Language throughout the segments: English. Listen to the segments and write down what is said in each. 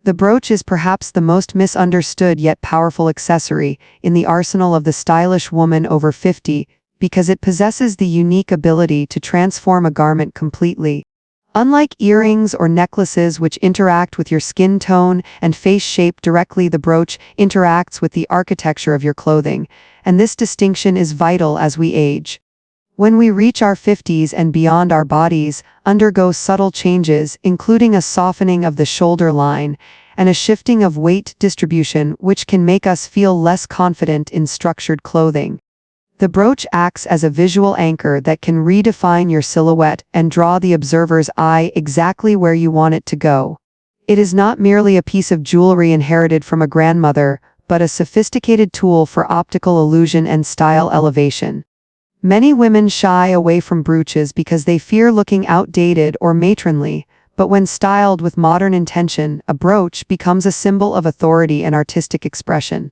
The brooch is perhaps the most misunderstood yet powerful accessory in the arsenal of the stylish woman over 50 because it possesses the unique ability to transform a garment completely. Unlike earrings or necklaces which interact with your skin tone and face shape directly, the brooch interacts with the architecture of your clothing, and this distinction is vital as we age. When we reach our 50s and beyond, our bodies undergo subtle changes, including a softening of the shoulder line and a shifting of weight distribution, which can make us feel less confident in structured clothing. The brooch acts as a visual anchor that can redefine your silhouette and draw the observer's eye exactly where you want it to go. It is not merely a piece of jewelry inherited from a grandmother, but a sophisticated tool for optical illusion and style elevation. Many women shy away from brooches because they fear looking outdated or matronly, but when styled with modern intention, a brooch becomes a symbol of authority and artistic expression.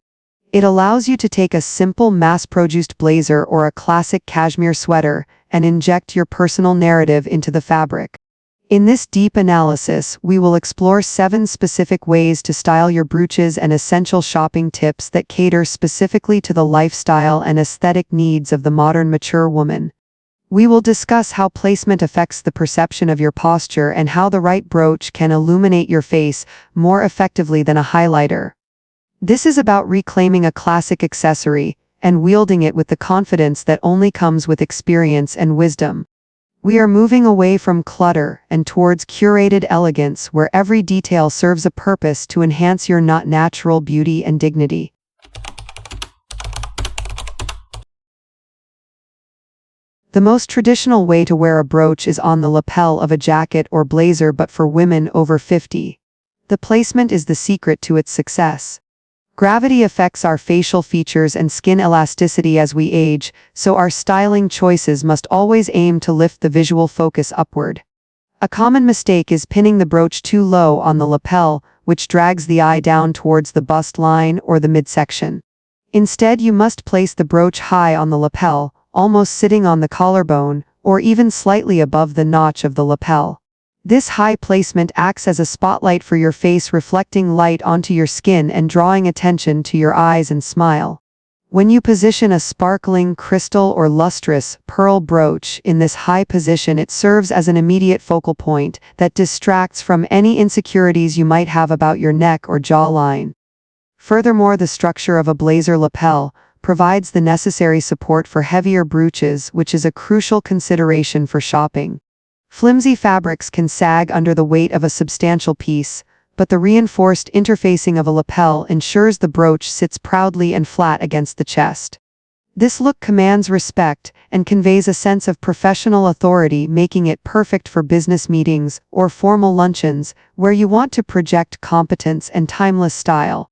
It allows you to take a simple mass-produced blazer or a classic cashmere sweater and inject your personal narrative into the fabric. In this deep analysis, we will explore 7 specific ways to style your brooches and essential shopping tips that cater specifically to the lifestyle and aesthetic needs of the modern mature woman. We will discuss how placement affects the perception of your posture and how the right brooch can illuminate your face more effectively than a highlighter. This is about reclaiming a classic accessory and wielding it with the confidence that only comes with experience and wisdom. We are moving away from clutter and towards curated elegance where every detail serves a purpose to enhance your natural beauty and dignity. The most traditional way to wear a brooch is on the lapel of a jacket or blazer, but for women over 50. The placement is the secret to its success. Gravity affects our facial features and skin elasticity as we age, so our styling choices must always aim to lift the visual focus upward. A common mistake is pinning the brooch too low on the lapel, which drags the eye down towards the bust line or the midsection. Instead, you must place the brooch high on the lapel, almost sitting on the collarbone, or even slightly above the notch of the lapel. This high placement acts as a spotlight for your face, reflecting light onto your skin and drawing attention to your eyes and smile. When you position a sparkling crystal or lustrous pearl brooch in this high position, it serves as an immediate focal point that distracts from any insecurities you might have about your neck or jawline. Furthermore, the structure of a blazer lapel provides the necessary support for heavier brooches, which is a crucial consideration for shopping. Flimsy fabrics can sag under the weight of a substantial piece, but the reinforced interfacing of a lapel ensures the brooch sits proudly and flat against the chest. This look commands respect and conveys a sense of professional authority, making it perfect for business meetings or formal luncheons where you want to project competence and timeless style.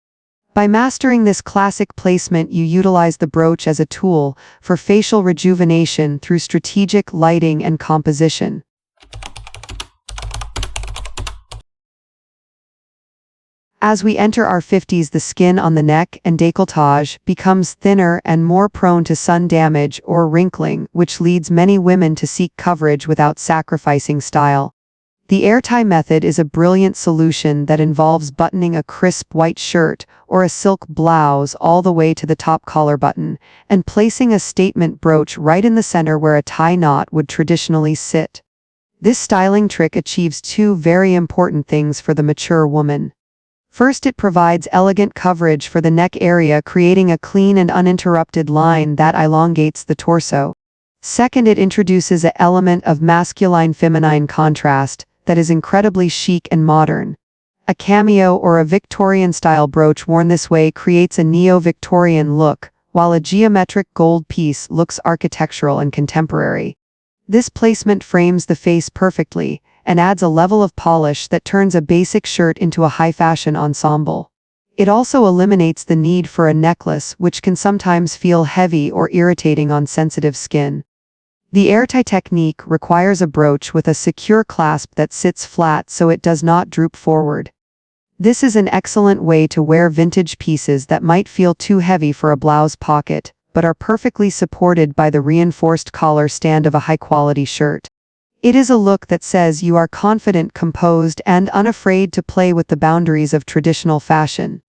By mastering this classic placement, you utilize the brooch as a tool for facial rejuvenation through strategic lighting and composition. As we enter our 50s, the skin on the neck and décolletage becomes thinner and more prone to sun damage or wrinkling, which leads many women to seek coverage without sacrificing style. The air tie method is a brilliant solution that involves buttoning a crisp white shirt or a silk blouse all the way to the top collar button, and placing a statement brooch right in the center where a tie knot would traditionally sit. This styling trick achieves 2 very important things for the mature woman. First, it provides elegant coverage for the neck area, creating a clean and uninterrupted line that elongates the torso. Second, it introduces an element of masculine-feminine contrast that is incredibly chic and modern. A cameo or a Victorian-style brooch worn this way creates a neo-Victorian look, while a geometric gold piece looks architectural and contemporary. This placement frames the face perfectly and adds a level of polish that turns a basic shirt into a high-fashion ensemble. It also eliminates the need for a necklace, which can sometimes feel heavy or irritating on sensitive skin. The air tie technique requires a brooch with a secure clasp that sits flat so it does not droop forward. This is an excellent way to wear vintage pieces that might feel too heavy for a blouse pocket, but are perfectly supported by the reinforced collar stand of a high-quality shirt. It is a look that says you are confident, composed, and unafraid to play with the boundaries of traditional fashion.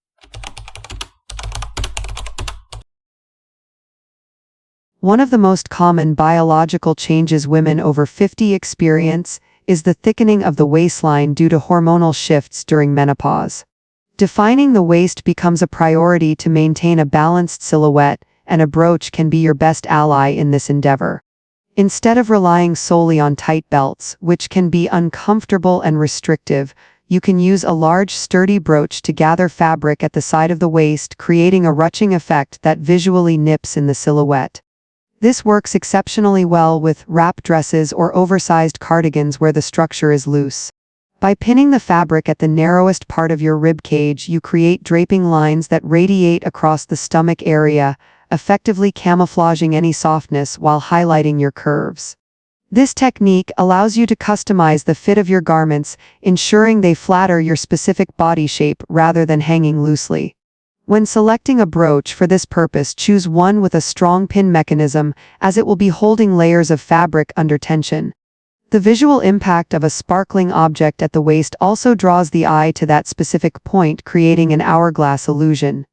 One of the most common biological changes women over 50 experience is the thickening of the waistline due to hormonal shifts during menopause. Defining the waist becomes a priority to maintain a balanced silhouette, and a brooch can be your best ally in this endeavor. Instead of relying solely on tight belts, which can be uncomfortable and restrictive, you can use a large, sturdy brooch to gather fabric at the side of the waist, creating a ruching effect that visually nips in the silhouette. This works exceptionally well with wrap dresses or oversized cardigans where the structure is loose. By pinning the fabric at the narrowest part of your rib cage, you create draping lines that radiate across the stomach area, effectively camouflaging any softness while highlighting your curves. This technique allows you to customize the fit of your garments, ensuring they flatter your specific body shape rather than hanging loosely. When selecting a brooch for this purpose, choose one with a strong pin mechanism, as it will be holding layers of fabric under tension. The visual impact of a sparkling object at the waist also draws the eye to that specific point, creating an hourglass illusion.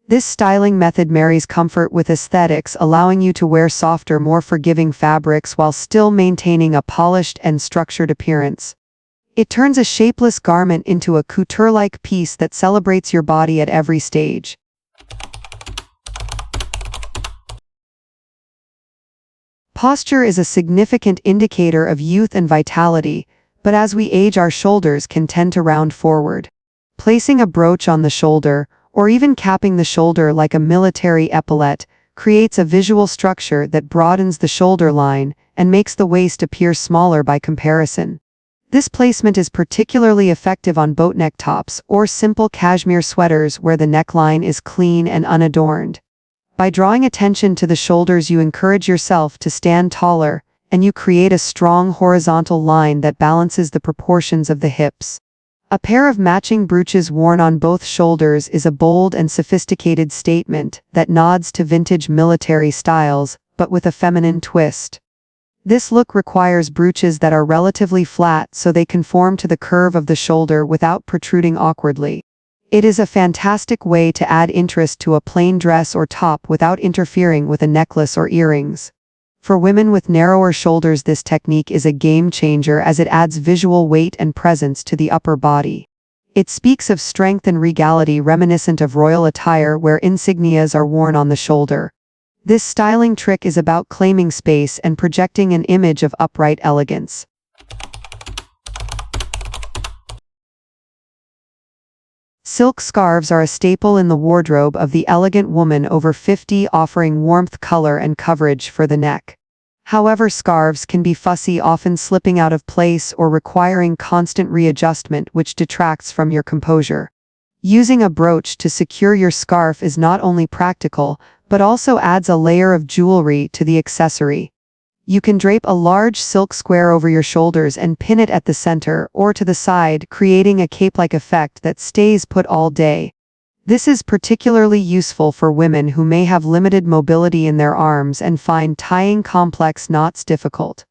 This styling method marries comfort with aesthetics, allowing you to wear softer, more forgiving fabrics while still maintaining a polished and structured appearance. It turns a shapeless garment into a couture-like piece that celebrates your body at every stage. Posture is a significant indicator of youth and vitality, but as we age, our shoulders can tend to round forward. Placing a brooch on the shoulder, or even capping the shoulder like a military epaulette, creates a visual structure that broadens the shoulder line and makes the waist appear smaller by comparison. This placement is particularly effective on boatneck tops or simple cashmere sweaters where the neckline is clean and unadorned. By drawing attention to the shoulders, you encourage yourself to stand taller, and you create a strong horizontal line that balances the proportions of the hips. A pair of matching brooches worn on both shoulders is a bold and sophisticated statement that nods to vintage military styles, but with a feminine twist. This look requires brooches that are relatively flat so they conform to the curve of the shoulder without protruding awkwardly. It is a fantastic way to add interest to a plain dress or top without interfering with a necklace or earrings. For women with narrower shoulders, this technique is a game changer as it adds visual weight and presence to the upper body. It speaks of strength and regality reminiscent of royal attire where insignias are worn on the shoulder. This styling trick is about claiming space and projecting an image of upright elegance. Silk scarves are a staple in the wardrobe of the elegant woman over 50, offering warmth, color, and coverage for the neck. However, scarves can be fussy, often slipping out of place or requiring constant readjustment, which detracts from your composure. Using a brooch to secure your scarf is not only practical, but also adds a layer of jewelry to the accessory. You can drape a large silk square over your shoulders and pin it at the center or to the side, creating a cape-like effect that stays put all day. This is particularly useful for women who may have limited mobility in their arms and find tying complex knots difficult.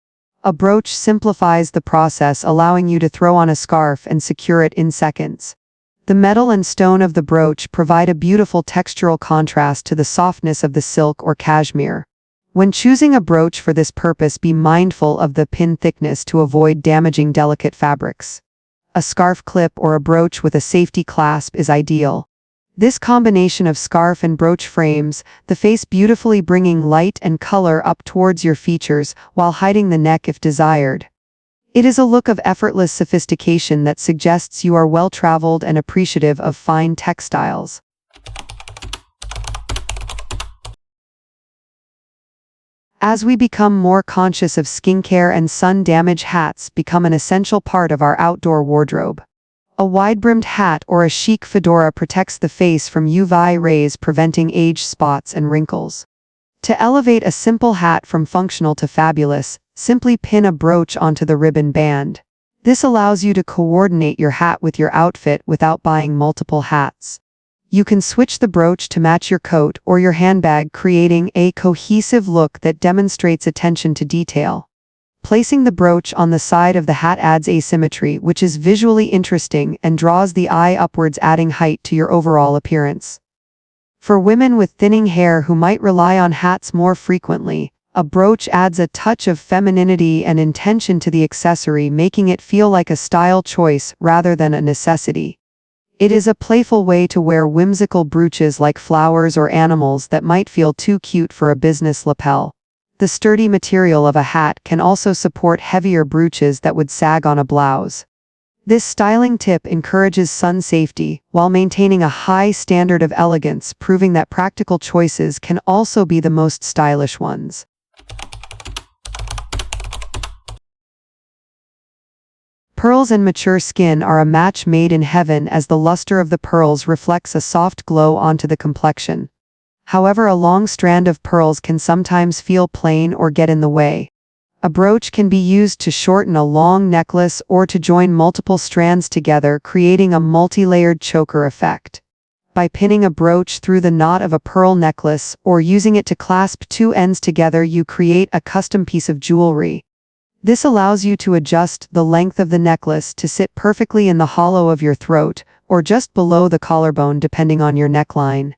A brooch simplifies the process, allowing you to throw on a scarf and secure it in seconds. The metal and stone of the brooch provide a beautiful textural contrast to the softness of the silk or cashmere. When choosing a brooch for this purpose, be mindful of the pin thickness to avoid damaging delicate fabrics. A scarf clip or a brooch with a safety clasp is ideal. This combination of scarf and brooch frames the face beautifully, bringing light and color up towards your features while hiding the neck if desired. It is a look of effortless sophistication that suggests you are well-traveled and appreciative of fine textiles. As we become more conscious of skincare and sun damage, hats become an essential part of our outdoor wardrobe. A wide-brimmed hat or a chic fedora protects the face from UV rays, preventing age spots and wrinkles. To elevate a simple hat from functional to fabulous, simply pin a brooch onto the ribbon band. This allows you to coordinate your hat with your outfit without buying multiple hats. You can switch the brooch to match your coat or your handbag, creating a cohesive look that demonstrates attention to detail. Placing the brooch on the side of the hat adds asymmetry, which is visually interesting and draws the eye upwards, adding height to your overall appearance. For women with thinning hair who might rely on hats more frequently, a brooch adds a touch of femininity and intention to the accessory, making it feel like a style choice rather than a necessity. It is a playful way to wear whimsical brooches like flowers or animals that might feel too cute for a business lapel. The sturdy material of a hat can also support heavier brooches that would sag on a blouse. This styling tip encourages sun safety while maintaining a high standard of elegance, proving that practical choices can also be the most stylish ones. Pearls and mature skin are a match made in heaven, as the luster of the pearls reflects a soft glow onto the complexion. However, a long strand of pearls can sometimes feel plain or get in the way. A brooch can be used to shorten a long necklace or to join multiple strands together, creating a multi-layered choker effect. By pinning a brooch through the knot of a pearl necklace or using it to clasp two ends together, you create a custom piece of jewelry. This allows you to adjust the length of the necklace to sit perfectly in the hollow of your throat or just below the collarbone, depending on your neckline.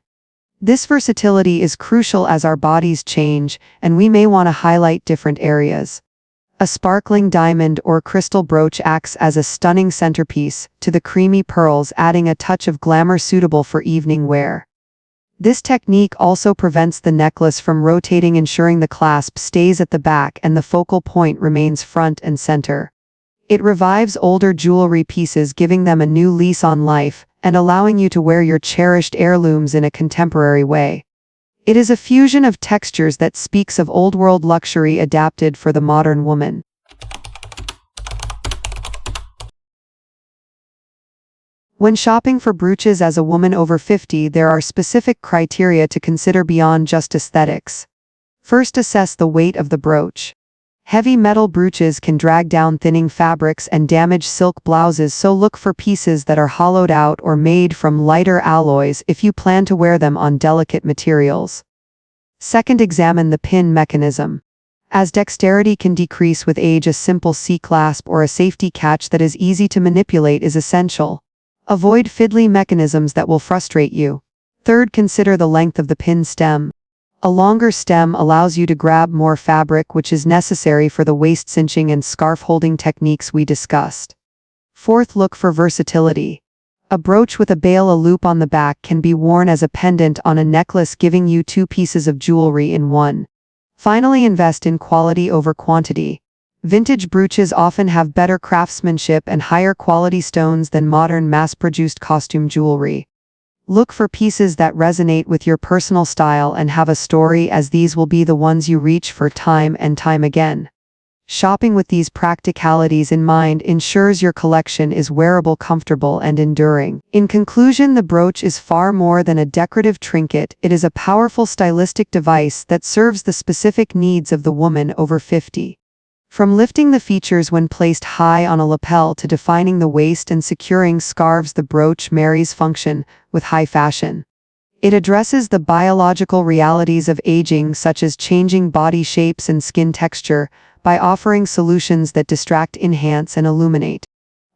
This versatility is crucial as our bodies change, and we may want to highlight different areas. A sparkling diamond or crystal brooch acts as a stunning centerpiece to the creamy pearls, adding a touch of glamour suitable for evening wear. This technique also prevents the necklace from rotating, ensuring the clasp stays at the back and the focal point remains front and center. It revives older jewelry pieces, giving them a new lease on life and allowing you to wear your cherished heirlooms in a contemporary way. It is a fusion of textures that speaks of old-world luxury adapted for the modern woman. When shopping for brooches as a woman over 50, there are specific criteria to consider beyond just aesthetics. First, assess the weight of the brooch. Heavy metal brooches can drag down thinning fabrics and damage silk blouses, so look for pieces that are hollowed out or made from lighter alloys if you plan to wear them on delicate materials. Second, examine the pin mechanism. As dexterity can decrease with age, a simple C-clasp or a safety catch that is easy to manipulate is essential. Avoid fiddly mechanisms that will frustrate you. Third, consider the length of the pin stem. A longer stem allows you to grab more fabric, which is necessary for the waist cinching and scarf holding techniques we discussed. Fourth, look for versatility. A brooch with a loop on the back can be worn as a pendant on a necklace, giving you two pieces of jewelry in one. Finally, invest in quality over quantity. Vintage brooches often have better craftsmanship and higher quality stones than modern mass-produced costume jewelry. Look for pieces that resonate with your personal style and have a story, as these will be the ones you reach for time and time again. Shopping with these practicalities in mind ensures your collection is wearable, comfortable, and enduring. In conclusion, the brooch is far more than a decorative trinket. It is a powerful stylistic device that serves the specific needs of the woman over 50. From lifting the features when placed high on a lapel to defining the waist and securing scarves, the brooch marries function with high fashion. It addresses the biological realities of aging, such as changing body shapes and skin texture, by offering solutions that distract, enhance, and illuminate.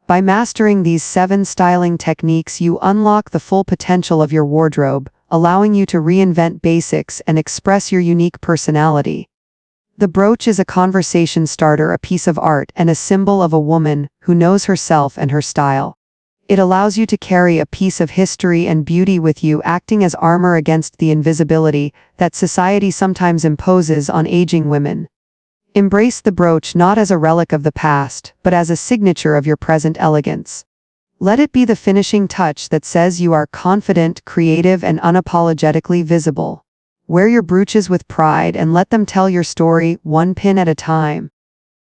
By mastering these 7 styling techniques, you unlock the full potential of your wardrobe, allowing you to reinvent basics and express your unique personality. The brooch is a conversation starter, a piece of art, and a symbol of a woman who knows herself and her style. It allows you to carry a piece of history and beauty with you, acting as armor against the invisibility that society sometimes imposes on aging women. Embrace the brooch not as a relic of the past, but as a signature of your present elegance. Let it be the finishing touch that says you are confident, creative, and unapologetically visible. Wear your brooches with pride and let them tell your story, one pin at a time.